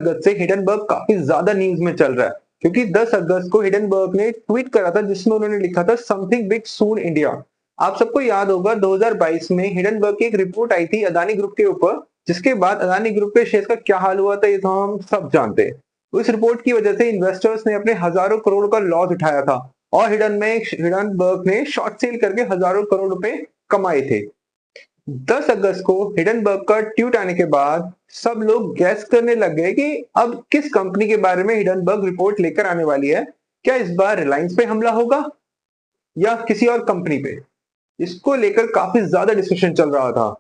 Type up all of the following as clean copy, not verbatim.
अगस्त से हिडनबर्ग काफी ज्यादा न्यूज में चल रहा है क्योंकि 10 अगस्त को हिडनबर्ग ने ट्वीट करा था जिसमें उन्होंने लिखा था समथिंग बिग सून इंडिया। आप सबको याद होगा 2022 में हिडनबर्ग की एक रिपोर्ट आई थी अदानी ग्रुप के ऊपर, जिसके बाद अदानी ग्रुप के शेयर का क्या हाल हुआ था ये तो हम सब जानते हैं। उस रिपोर्ट की वजह से इन्वेस्टर्स ने अपने हजारों करोड़ का लॉस उठाया था और हिडनबर्ग ने शॉर्ट सेल करके हजारों करोड़ रुपए कमाए थे। 10 अगस्त को हिडनबर्ग का ट्वीट आने के बाद सब लोग गैस करने लग गए कि अब किस कंपनी के बारे में हिडनबर्ग रिपोर्ट लेकर आने वाली है। क्या इस बार रिलायंस पे हमला होगा या किसी और कंपनी पे? इसको लेकर काफी ज्यादा डिस्कशन चल रहा था।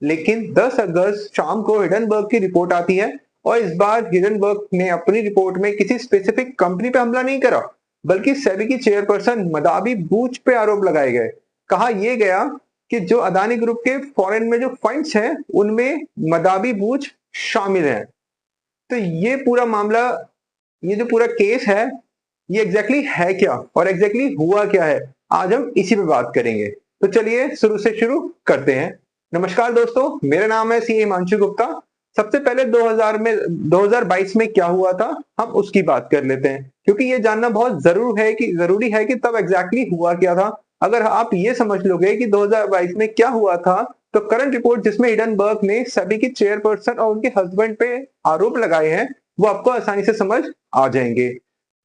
लेकिन 10 अगस्त शाम को हिडनबर्ग की रिपोर्ट आती है और इस बार हिडनबर्ग ने अपनी रिपोर्ट में किसी स्पेसिफिक कंपनी पे हमला नहीं करा, बल्कि सेबी की चेयरपर्सन मदाबी बूच पे आरोप लगाए गए। कहा यह गया कि जो अदानी ग्रुप के फॉरेन में जो फंड्स हैं उनमें मदाबी बूच शामिल है। तो ये पूरा मामला, ये जो पूरा केस है, ये एग्जैक्टली है क्या और एग्जैक्टली हुआ क्या है, आज हम इसी पे बात करेंगे। तो चलिए शुरू से शुरू करते हैं। नमस्कार दोस्तों, मेरा नाम है सी हिमांशु गुप्ता। सबसे पहले 2022 में क्या हुआ था हम उसकी बात कर लेते हैं, क्योंकि ये जानना बहुत जरूरी है कि तब एग्जैक्टली हुआ क्या था। अगर आप ये समझ लोगे कि 2022 में क्या हुआ था, तो करंट रिपोर्ट जिसमें हिडनबर्ग ने सभी की चेयरपर्सन और उनके हस्बैंड पे आरोप लगाए हैं वो आपको आसानी से समझ आ जाएंगे।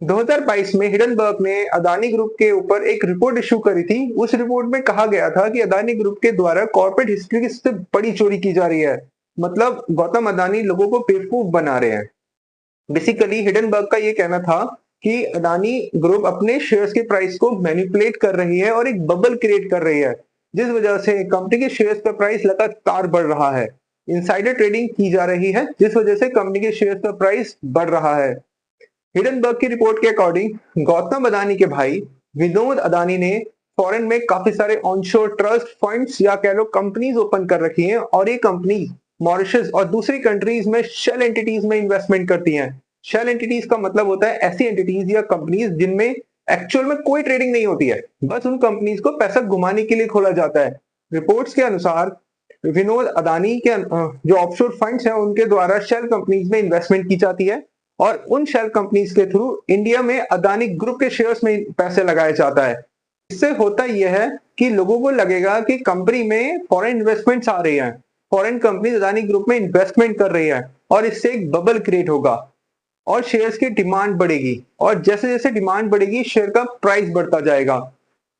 2022 में हिडनबर्ग ने अदानी ग्रुप के ऊपर एक रिपोर्ट इशू करी थी। उस रिपोर्ट में कहा गया था कि अदानी ग्रुप के द्वारा कॉर्पोरेट हिस्ट्री की सबसे बड़ी चोरी की जा रही है। मतलब गौतम अदानी लोगों को बेवकूफ बना रहे हैं। बेसिकली हिडनबर्ग का ये कहना था कि अदानी ग्रुप अपने शेयर्स के प्राइस को मैनिपुलेट कर रही है और एक बबल क्रिएट कर रही है, जिस वजह से कंपनी के शेयर्स का प्राइस लगातार बढ़ रहा है। इनसाइडर ट्रेडिंग की जा रही है जिस वजह से कंपनी के शेयर्स का प्राइस बढ़ रहा है। हिडनबर्ग की रिपोर्ट के अकॉर्डिंग गौतम अदानी के भाई विनोद अदानी ने फॉरेन में काफी सारे ऑनशोर ट्रस्ट फंड्स या कह लो कंपनीज ओपन कर रखी हैं और ये कंपनी मॉरिशस और दूसरी कंट्रीज में शेल एंटिटीज में इन्वेस्टमेंट करती हैं। शेल एंटिटीज का मतलब होता है ऐसी एंटिटीज या कंपनीज जिनमें एक्चुअल में कोई ट्रेडिंग नहीं होती है, बस उन कंपनीज को पैसा घुमाने के लिए खोला जाता है। रिपोर्ट्स के अनुसार विनोद अदानी के जो ऑफशोर फंड्स हैं उनके द्वारा शेल कंपनीज में इन्वेस्टमेंट की जाती है और उन शेल कंपनीज के थ्रू इंडिया में अदानी ग्रुप के शेयर्स में पैसे लगाया जाता है। इससे होता यह है कि लोगों को लगेगा कि कंपनी में फॉरेन इन्वेस्टमेंट्स आ रही हैं, फॉरेन कंपनीज अदानी ग्रुप में इन्वेस्टमेंट कर रही है और इससे एक बबल क्रिएट होगा और शेयर्स की डिमांड बढ़ेगी और जैसे जैसे डिमांड बढ़ेगी शेयर का प्राइस बढ़ता जाएगा।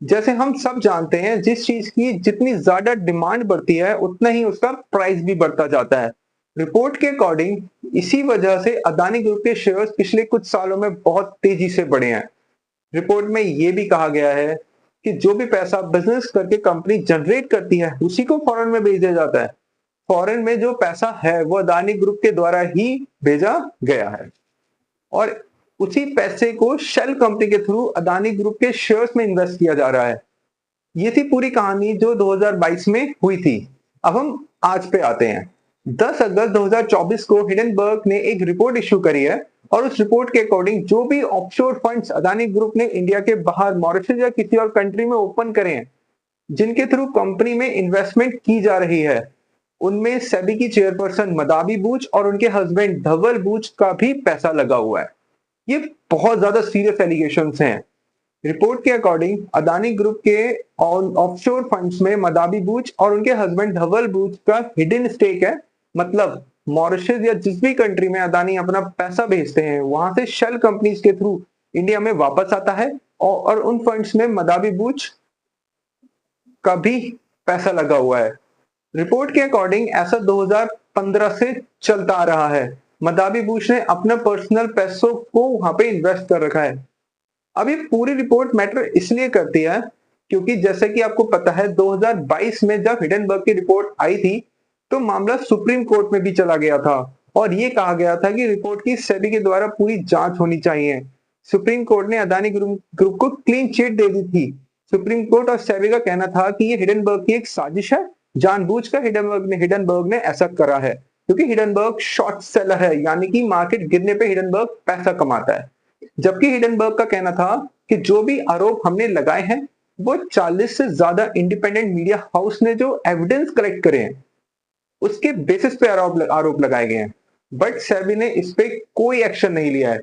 जैसे हम सब जानते हैं जिस चीज की जितनी ज्यादा डिमांड बढ़ती है उतना ही उसका प्राइस भी बढ़ता जाता है। रिपोर्ट के अकॉर्डिंग इसी वजह से अदानी ग्रुप के शेयर्स पिछले कुछ सालों में बहुत तेजी से बढ़े हैं। रिपोर्ट में यह भी कहा गया है कि जो भी पैसा बिजनेस करके कंपनी जनरेट करती है उसी को फॉरेन में भेज दिया जाता है। फॉरेन में जो पैसा है वो अदानी ग्रुप के द्वारा ही भेजा गया है और उसी पैसे को शेल कंपनी के थ्रू अदानी ग्रुप के शेयर्स में इन्वेस्ट किया जा रहा है। ये थी पूरी कहानी जो 2022 में हुई थी। अब हम आज पे आते हैं। 10 अगस्त 2024 को हिडनबर्ग ने एक रिपोर्ट इशू करी है और उस रिपोर्ट के अकॉर्डिंग जो भी ऑफशोर फंड्स अदानी ग्रुप ने इंडिया के बाहर मॉरिशस या किसी और कंट्री में ओपन करे हैं, जिनके थ्रू कंपनी में इन्वेस्टमेंट की जा रही है, उनमें सेबी की चेयरपर्सन मदाबी बूच और उनके हस्बैंड धवल बूच का भी पैसा लगा हुआ है। ये बहुत ज्यादा सीरियस एलिगेशंस हैं। रिपोर्ट के अकॉर्डिंग अदानी ग्रुप के ऑफशोर फंड्स में मदाबी बूच और उनके हस्बैंड धवल बूच का हिडन स्टेक है। मतलब मॉरिशस या जिस भी कंट्री में अदानी अपना पैसा भेजते हैं वहां से शेल कंपनीज के थ्रू इंडिया में वापस आता है और उन फंड्स में मदाबी बूच का भी पैसा लगा हुआ है। रिपोर्ट के अकॉर्डिंग ऐसा 2015 से चलता आ रहा है। मदाबी बूच ने अपने पर्सनल पैसों को वहां पे इन्वेस्ट कर रखा है। अब ये पूरी रिपोर्ट मैटर इसलिए करती है क्योंकि जैसे कि आपको पता है 2022 में जब हिडनबर्ग की रिपोर्ट आई थी तो मामला सुप्रीम कोर्ट में भी चला गया था और ये कहा गया था कि रिपोर्ट की सेबी के द्वारा पूरी जांच होनी चाहिए। सुप्रीम कोर्ट ने अदानी ग्रुप को क्लीन चिट दे दी थी। सुप्रीम कोर्ट और सेबी का कहना था कि ये हिडनबर्ग की एक साजिश है, जानबूझकर हिडनबर्ग ने ऐसा करा है क्योंकि हिडनबर्ग शॉर्ट सेलर है, यानी कि मार्केट गिरने पे हिडनबर्ग पैसा कमाता है। जबकि हिडनबर्ग का कहना था कि जो भी आरोप हमने लगाए हैं वो 40 से ज्यादा इंडिपेंडेंट मीडिया हाउस ने जो एविडेंस कलेक्ट करे हैं उसके बेसिस पे आरोप लगाए गए हैं। बट सेबी ने इस पे कोई एक्शन नहीं लिया है।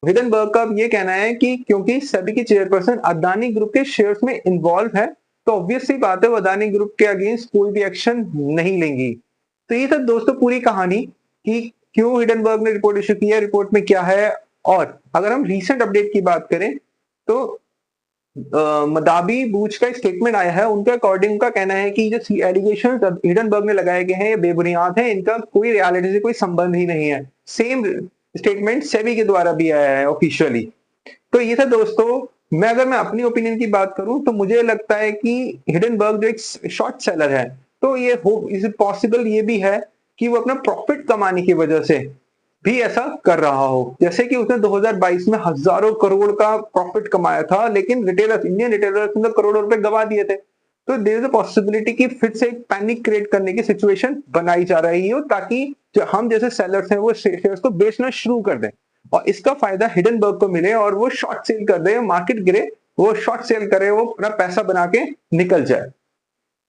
हिडनबर्ग का अब ये कहना है कि क्योंकि सेबी की चेयरपर्सन अदानी ग्रुप के शेयर्स में इन्वॉल्व है, तो ऑब्वियस सी बात है वो अदानी ग्रुप के अगेंस्ट कोई भी एक्शन नहीं लेंगी। तो ये था दोस्तों पूरी कहानी कि क्यों हिडनबर्ग ने रिपोर्ट इश्यू किया, रिपोर्ट में क्या है। और अगर हम रीसेंट अपडेट की बात करें तो मदाबी बूच का एक स्टेटमेंट आया है, उनके अकॉर्डिंग का कहना है कि जो एलिगेशन हिडनबर्ग ने लगाए गए हैं ये बेबुनियाद है, इनका कोई रियलिटी से कोई संबंध ही नहीं है। सेम स्टेटमेंट सेबी के द्वारा भी आया है ऑफिशियली। तो ये था दोस्तों। अगर मैं अपनी ओपिनियन की बात करूं तो मुझे लगता है कि हिडनबर्ग जो एक शॉर्ट सेलर है, तो ये हो इज पॉसिबल ये भी है कि वो अपना प्रॉफिट कमाने की वजह से भी ऐसा कर रहा हो। जैसे कि उसने 2022 में हजारों करोड़ का प्रॉफिट कमाया था, लेकिन रिटेलर्स, इंडियन रिटेलर्स ने करोड़ों रुपए गवा दिए थे। तो देयर इज अ पॉसिबिलिटी कि फिर से एक पैनिक क्रिएट करने की सिचुएशन बनाई जा रही हो, ताकि जो हम जैसे सेलर्स हैं वो शेयर्स को बेचना शुरू कर दें और इसका फायदा हिडनबर्ग को मिले और वो शॉर्ट सेल कर दे, मार्केट गिरे, वो शॉर्ट सेल करे, वो अपना पैसा बना के निकल जाए।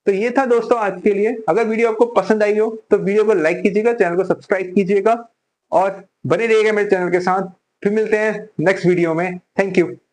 तो ये था दोस्तों आज के लिए। अगर वीडियो आपको पसंद आई हो तो वीडियो को लाइक कीजिएगा, चैनल को सब्सक्राइब कीजिएगा और बने रहिएगा मेरे चैनल के साथ। फिर मिलते हैं नेक्स्ट वीडियो में। Thank you.